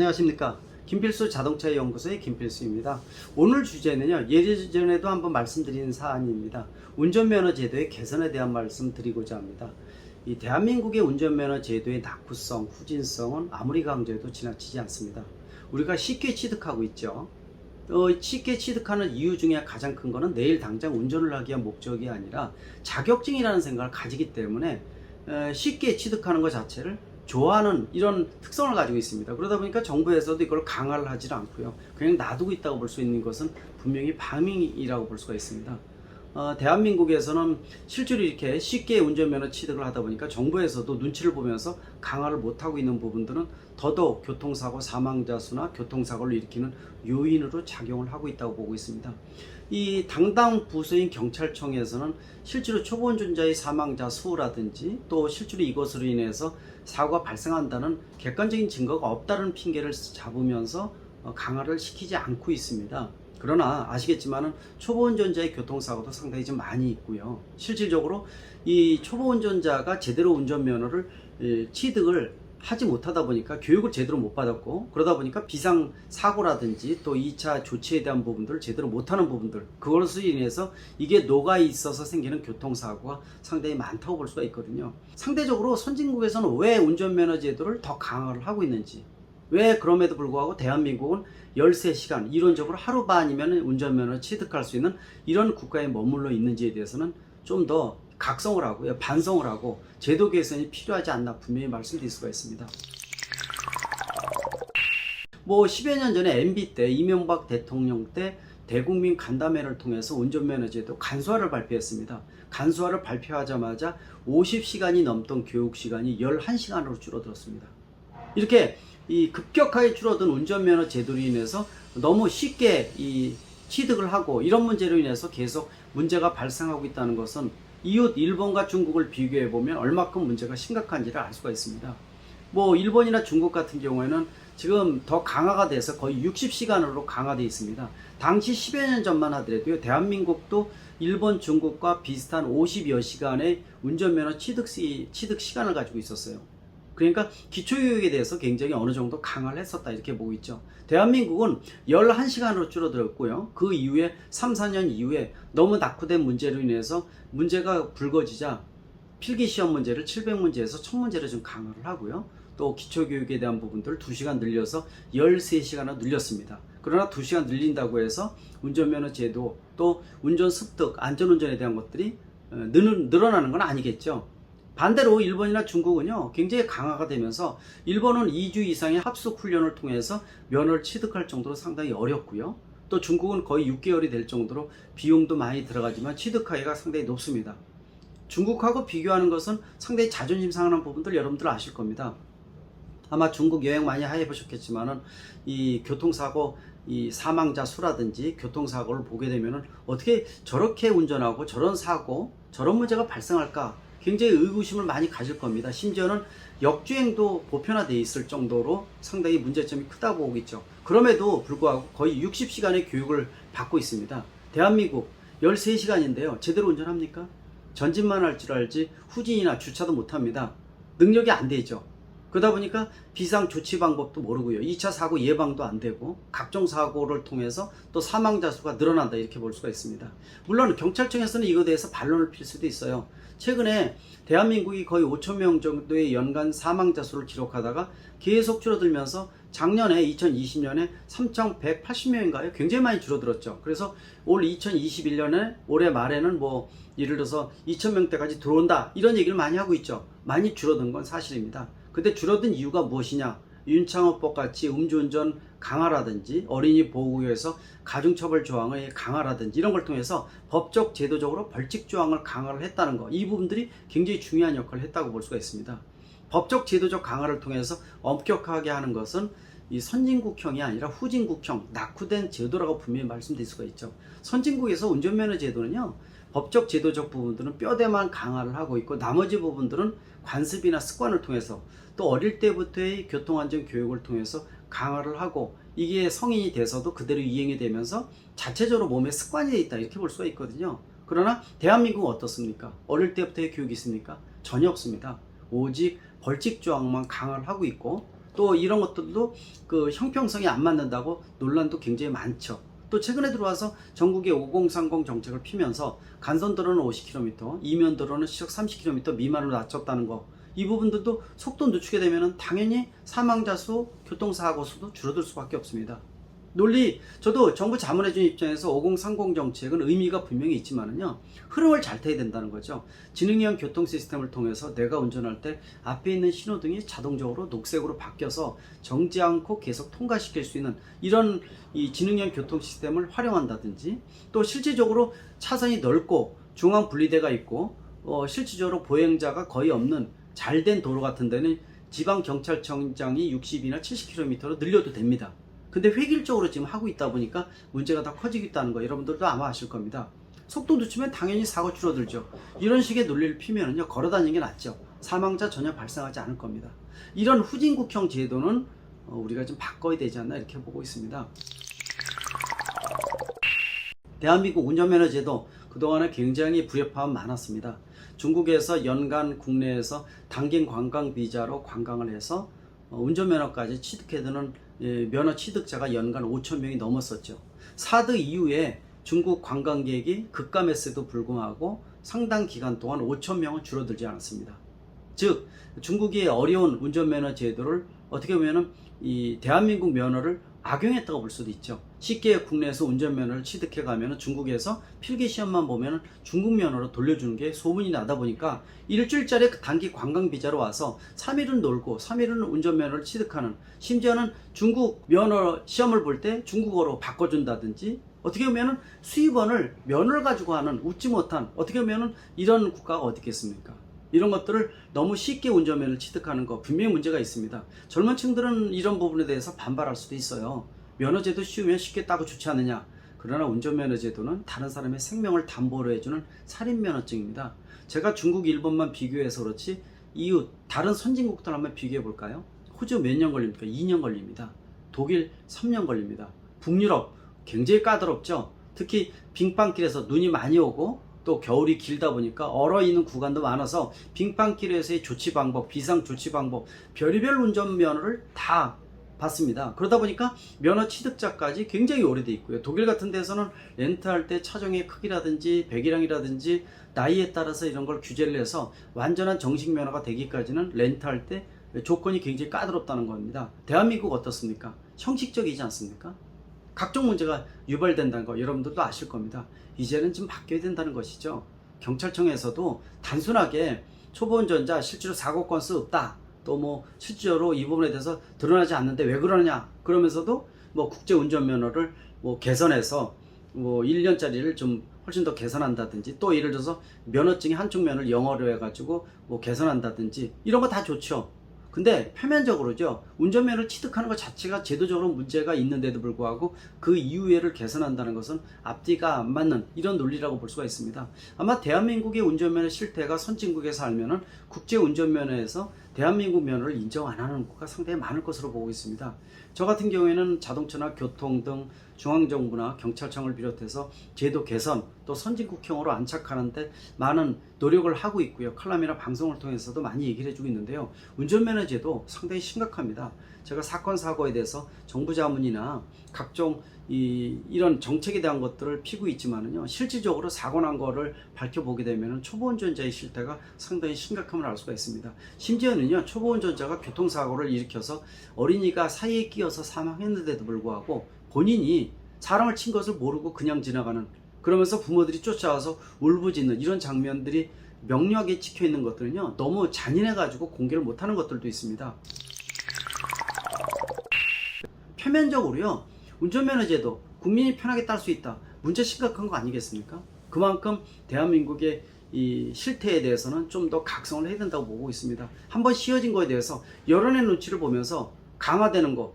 안녕하십니까. 김필수 자동차 연구소의 김필수입니다. 오늘 주제는요, 예전에도 한번 말씀드린 사안입니다. 운전면허 제도의 개선에 대한 말씀 드리고자 합니다. 이 대한민국의 운전면허 제도의 낙후성, 후진성은 아무리 강조해도 지나치지 않습니다. 우리가 쉽게 취득하고 있죠. 쉽게 취득하는 이유 중에 가장 큰 거는 내일 당장 운전을 하기 위한 목적이 아니라 자격증이라는 생각을 가지기 때문에 쉽게 취득하는 것 자체를 좋아하는 이런 특성을 가지고 있습니다. 그러다 보니까 정부에서도 이걸 강화를 하지 않고요, 그냥 놔두고 있다고 볼 수 있는 것은 분명히 밤잉이라고 볼 수가 있습니다. 대한민국에서는 실제로 이렇게 쉽게 운전면허 취득을 하다 보니까 정부에서도 눈치를 보면서 강화를 못하고 있는 부분들은 더더욱 교통사고 사망자 수나 교통사고를 일으키는 요인으로 작용을 하고 있다고 보고 있습니다. 이 담당 부서인 경찰청에서는 실제로 초보 운전자의 사망자 수라든지 또 실제로 이것으로 인해서 사고가 발생한다는 객관적인 증거가 없다는 핑계를 잡으면서 강화를 시키지 않고 있습니다. 그러나 아시겠지만은 초보 운전자의 교통사고도 상당히 좀 많이 있고요. 실질적으로 이 초보 운전자가 제대로 운전면허를 취득을 하지 못하다 보니까 교육을 제대로 못 받았고, 그러다 보니까 비상사고라든지 또 2차 조치에 대한 부분들을 제대로 못하는 부분들, 그것으로 인해서 이게 녹아 있어서 생기는 교통사고가 상당히 많다고 볼 수가 있거든요. 상대적으로 선진국에서는 왜 운전면허 제도를 더 강화를 하고 있는지, 왜 그럼에도 불구하고 대한민국은 13시간, 이론적으로 하루 반이면 운전면허 취득할 수 있는 이런 국가에 머물러 있는지에 대해서는 좀 더 각성을 하고요, 반성을 하고 제도 개선이 필요하지 않나 분명히 말씀드릴 수가 있습니다. 10여 년 전에 MB 때, 이명박 대통령 때 대국민 간담회를 통해서 운전면허 제도 간소화를 발표했습니다. 간소화를 발표하자마자 50시간이 넘던 교육시간이 11시간으로 줄어들었습니다. 이렇게 이 급격하게 줄어든 운전면허 제도로 인해서 너무 쉽게 취득을 하고, 이런 문제로 인해서 계속 문제가 발생하고 있다는 것은 이웃 일본과 중국을 비교해 보면 얼마큼 문제가 심각한지를 알 수가 있습니다. 일본이나 중국 같은 경우에는 지금 더 강화가 돼서 거의 60시간으로 강화되어 있습니다. 당시 10여 년 전만 하더라도요, 대한민국도 일본, 중국과 비슷한 50여 시간의 운전면허 취득 시간을 가지고 있었어요. 그러니까 기초교육에 대해서 굉장히 어느 정도 강화를 했었다, 이렇게 보고 있죠. 대한민국은 11시간으로 줄어들었고요. 그 이후에 3, 4년 이후에 너무 낙후된 문제로 인해서 문제가 불거지자 필기시험 문제를 700문제에서 1000문제로 좀 강화를 하고요. 또 기초교육에 대한 부분들을 2시간 늘려서 13시간으로 늘렸습니다. 그러나 2시간 늘린다고 해서 운전면허 제도, 또 운전 습득, 안전운전에 대한 것들이 늘어나는 건 아니겠죠. 반대로 일본이나 중국은요, 굉장히 강화가 되면서 일본은 2주 이상의 합숙 훈련을 통해서 면허를 취득할 정도로 상당히 어렵고요. 또 중국은 거의 6개월이 될 정도로 비용도 많이 들어가지만 취득하기가 상당히 높습니다. 중국하고 비교하는 것은 상당히 자존심 상하는 부분들 여러분들 아실 겁니다. 아마 중국 여행 많이 해보셨겠지만은 이 교통사고, 이 사망자 수라든지 교통사고를 보게 되면은 어떻게 저렇게 운전하고 저런 사고, 저런 문제가 발생할까? 굉장히 의구심을 많이 가질 겁니다. 심지어는 역주행도 보편화되어 있을 정도로 상당히 문제점이 크다고 보고 있죠. 그럼에도 불구하고 거의 60시간의 교육을 받고 있습니다. 대한민국 13시간인데요. 제대로 운전합니까? 전진만 할 줄 알지 후진이나 주차도 못합니다. 능력이 안 되죠. 그러다 보니까 비상 조치 방법도 모르고요, 2차 사고 예방도 안 되고 각종 사고를 통해서 또 사망자 수가 늘어난다, 이렇게 볼 수가 있습니다. 물론 경찰청에서는 이거에 대해서 반론을 필 수도 있어요. 최근에 대한민국이 거의 5,000명 정도의 연간 사망자 수를 기록하다가 계속 줄어들면서 작년에 2020년에 3,180명인가요? 굉장히 많이 줄어들었죠. 그래서 올 2021년에 올해 말에는 예를 들어서 2,000명대까지 들어온다, 이런 얘기를 많이 하고 있죠. 많이 줄어든 건 사실입니다. 근데 줄어든 이유가 무엇이냐? 윤창호법 같이 음주운전 강화라든지 어린이 보호구역에서 가중처벌 조항의 강화라든지 이런 걸 통해서 법적 제도적으로 벌칙 조항을 강화를 했다는 거, 이 부분들이 굉장히 중요한 역할을 했다고 볼 수가 있습니다. 법적 제도적 강화를 통해서 엄격하게 하는 것은 이 선진국형이 아니라 후진국형, 낙후된 제도라고 분명히 말씀드릴 수가 있죠. 선진국에서 운전면허 제도는요, 법적 제도적 부분들은 뼈대만 강화를 하고 있고, 나머지 부분들은 관습이나 습관을 통해서, 또 어릴 때부터의 교통안전 교육을 통해서 강화를 하고, 이게 성인이 돼서도 그대로 이행이 되면서 자체적으로 몸에 습관이 되어 있다, 이렇게 볼 수가 있거든요. 그러나 대한민국은 어떻습니까? 어릴 때부터의 교육이 있습니까? 전혀 없습니다. 오직 벌칙 조항만 강화를 하고 있고, 또 이런 것들도 그 형평성이 안 맞는다고 논란도 굉장히 많죠. 또 최근에 들어와서 전국에 5030 정책을 피면서 간선도로는 50km, 이면도로는 시속 30km 미만으로 낮췄다는 거, 이 부분들도 속도 늦추게 되면 당연히 사망자 수, 교통사고 수도 줄어들 수밖에 없습니다. 논리, 저도 정부 자문해준 입장에서 5030 정책은 의미가 분명히 있지만은요, 흐름을 잘 타야 된다는 거죠. 지능형 교통 시스템을 통해서 내가 운전할 때 앞에 있는 신호등이 자동적으로 녹색으로 바뀌어서 정지 않고 계속 통과시킬 수 있는 이런 이 지능형 교통 시스템을 활용한다든지, 또 실질적으로 차선이 넓고 중앙 분리대가 있고 실질적으로 보행자가 거의 없는 잘된 도로 같은 데는 지방경찰청장이 60이나 70km로 늘려도 됩니다. 근데 획일적으로 지금 하고 있다 보니까 문제가 다 커지고 있다는 거 여러분들도 아마 아실 겁니다. 속도 늦추면 당연히 사고 줄어들죠. 이런 식의 논리를 피면은요, 걸어다니는 게 낫죠. 사망자 전혀 발생하지 않을 겁니다. 이런 후진국형 제도는 우리가 좀 바꿔야 되지 않나 이렇게 보고 있습니다. 대한민국 운전면허 제도 그동안에 굉장히 불협화음 많았습니다. 중국에서 연간 국내에서 단기 관광 비자로 관광을 해서 운전면허까지 취득해두는 면허 취득자가 연간 5,000명이 넘었었죠. 사드 이후에 중국 관광객이 급감했음에도 불구하고 상당 기간 동안 5,000명은 줄어들지 않았습니다. 즉 중국의 어려운 운전면허 제도를 어떻게 보면 이 대한민국 면허를 악용했다고 볼 수도 있죠. 쉽게 국내에서 운전면허를 취득해 가면 중국에서 필기시험만 보면 중국 면허로 돌려주는 게 소문이 나다 보니까 일주일짜리 단기 관광 비자로 와서 3일은 놀고 3일은 운전면허를 취득하는, 심지어는 중국 면허 시험을 볼 때 중국어로 바꿔준다든지, 어떻게 보면 수입원을 면허를 가지고 하는 웃지 못한, 어떻게 보면 이런 국가가 어디 있겠습니까? 이런 것들을 너무 쉽게 운전면허를 취득하는 거 분명히 문제가 있습니다. 젊은 층들은 이런 부분에 대해서 반발할 수도 있어요. 면허제도 쉬우면 쉽게 따고 좋지 않느냐. 그러나 운전면허제도는 다른 사람의 생명을 담보로 해주는 살인면허증입니다. 제가 중국, 일본만 비교해서 그렇지 이웃 다른 선진국들 한번 비교해 볼까요? 호주 몇 년 걸립니까? 2년 걸립니다. 독일 3년 걸립니다. 북유럽 굉장히 까다롭죠. 특히 빙판길에서 눈이 많이 오고 또 겨울이 길다 보니까 얼어 있는 구간도 많아서 빙판길에서의 조치 방법, 비상 조치 방법, 별의별 운전면허를 다 받습니다. 그러다 보니까 면허 취득자까지 굉장히 오래돼 있고요. 독일 같은 데서는 렌트할 때 차종의 크기라든지 배기량이라든지 나이에 따라서 이런 걸 규제를 해서 완전한 정식 면허가 되기까지는 렌트할 때 조건이 굉장히 까다롭다는 겁니다. 대한민국 어떻습니까? 형식적이지 않습니까? 각종 문제가 유발된다는 거 여러분들도 아실 겁니다. 이제는 좀 바뀌어야 된다는 것이죠. 경찰청에서도 단순하게 초보 운전자 실제로 사고 건수 없다, 또 뭐 실제로 이 부분에 대해서 드러나지 않는데 왜 그러느냐, 그러면서도 뭐 국제 운전면허를 뭐 개선해서 뭐 1년짜리를 좀 훨씬 더 개선한다든지, 또 예를 들어서 면허증이 한쪽 면을 영어로 해가지고 뭐 개선한다든지, 이런 거 다 좋죠. 근데 표면적으로죠, 운전면허를 취득하는 것 자체가 제도적으로 문제가 있는데도 불구하고 그 이후에를 개선한다는 것은 앞뒤가 안 맞는 이런 논리라고 볼 수가 있습니다. 아마 대한민국의 운전면허 실태가 선진국에서 알면은 국제 운전면허에서 대한민국 면허를 인정 안 하는 국가가 상당히 많을 것으로 보고 있습니다. 저 같은 경우에는 자동차나 교통 등 중앙정부나 경찰청을 비롯해서 제도 개선, 또 선진국형으로 안착하는데 많은 노력을 하고 있고요. 칼럼이나 방송을 통해서도 많이 얘기를 해주고 있는데요. 운전면허제도 상당히 심각합니다. 제가 사건 사고에 대해서 정부 자문이나 각종 이런 정책에 대한 것들을 피고 있지만은요, 실질적으로 사고 난 거를 밝혀보게 되면 초보 운전자의 실태가 상당히 심각함을 알 수가 있습니다. 심지어는요, 초보 운전자가 교통사고를 일으켜서 어린이가 사이에 끼어서 사망했는데도 불구하고 본인이 사람을 친 것을 모르고 그냥 지나가는, 그러면서 부모들이 쫓아와서 울부짖는 이런 장면들이 명료하게 찍혀 있는 것들은요, 너무 잔인해가지고 공개를 못하는 것들도 있습니다. 표면적으로요, 운전면허제도 국민이 편하게 딸 수 있다, 문제 심각한 거 아니겠습니까? 그만큼 대한민국의 이 실태에 대해서는 좀 더 각성을 해야 된다고 보고 있습니다. 한번 씌워진 거에 대해서 여론의 눈치를 보면서 강화되는 거,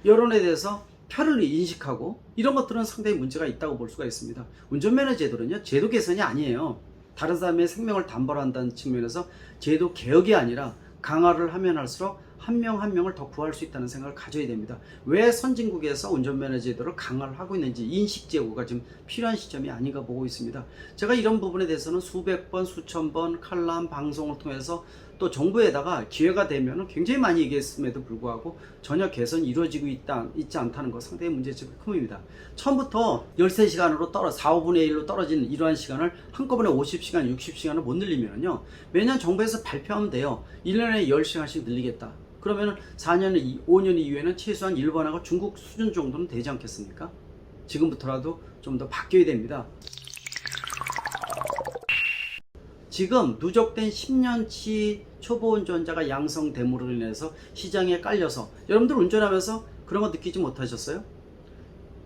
여론에 대해서 표를 인식하고, 이런 것들은 상당히 문제가 있다고 볼 수가 있습니다. 운전면허 제도는요, 제도 개선이 아니에요. 다른 사람의 생명을 담보로 한다는 측면에서 제도 개혁이 아니라 강화를 하면 할수록 한 명 한 명을 더 구할 수 있다는 생각을 가져야 됩니다. 왜 선진국에서 운전면허 제도를 강화를 하고 있는지 인식 제고가 지금 필요한 시점이 아닌가 보고 있습니다. 제가 이런 부분에 대해서는 수백 번, 수천 번 칼럼, 방송을 통해서 또 정부에다가 기회가 되면 굉장히 많이 얘기했음에도 불구하고 전혀 개선이 이루어지고 있지 않다는 거 상당히 문제점이 큽니다. 처음부터 13시간으로 4, 5분의 1로 떨어지는 이러한 시간을 한꺼번에 50시간, 60시간을 못 늘리면요. 매년 정부에서 발표하면 돼요. 1년에 10시간씩 늘리겠다. 그러면 4년, 5년 이후에는 최소한 일본하고 중국 수준 정도는 되지 않겠습니까? 지금부터라도 좀 더 바뀌어야 됩니다. 지금 누적된 10년치 초보 운전자가 양성됨으로 인해서 시장에 깔려서 여러분들 운전하면서 그런 거 느끼지 못하셨어요?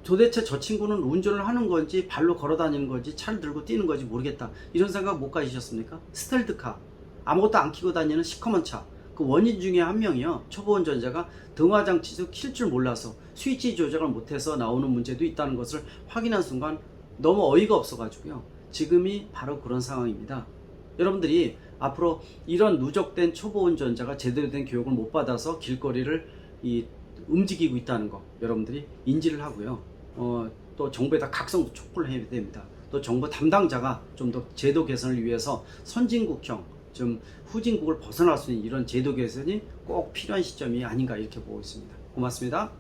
도대체 저 친구는 운전을 하는 건지 발로 걸어 다니는 건지 차를 들고 뛰는 건지 모르겠다, 이런 생각 못 가지셨습니까? 스텔드카, 아무것도 안 켜고 다니는 시커먼 차, 그 원인 중에 한 명이요, 초보 운전자가 등화장치도 킬 줄 몰라서 스위치 조작을 못해서 나오는 문제도 있다는 것을 확인한 순간 너무 어이가 없어 가지고요, 지금이 바로 그런 상황입니다. 여러분들이 앞으로 이런 누적된 초보 운전자가 제대로 된 교육을 못 받아서 길거리를 움직이고 있다는 거 여러분들이 인지를 하고요. 또 정부에다 각성도 촉구를 해야 됩니다. 또 정부 담당자가 좀 더 제도 개선을 위해서 선진국형, 좀 후진국을 벗어날 수 있는 이런 제도 개선이 꼭 필요한 시점이 아닌가 이렇게 보고 있습니다. 고맙습니다.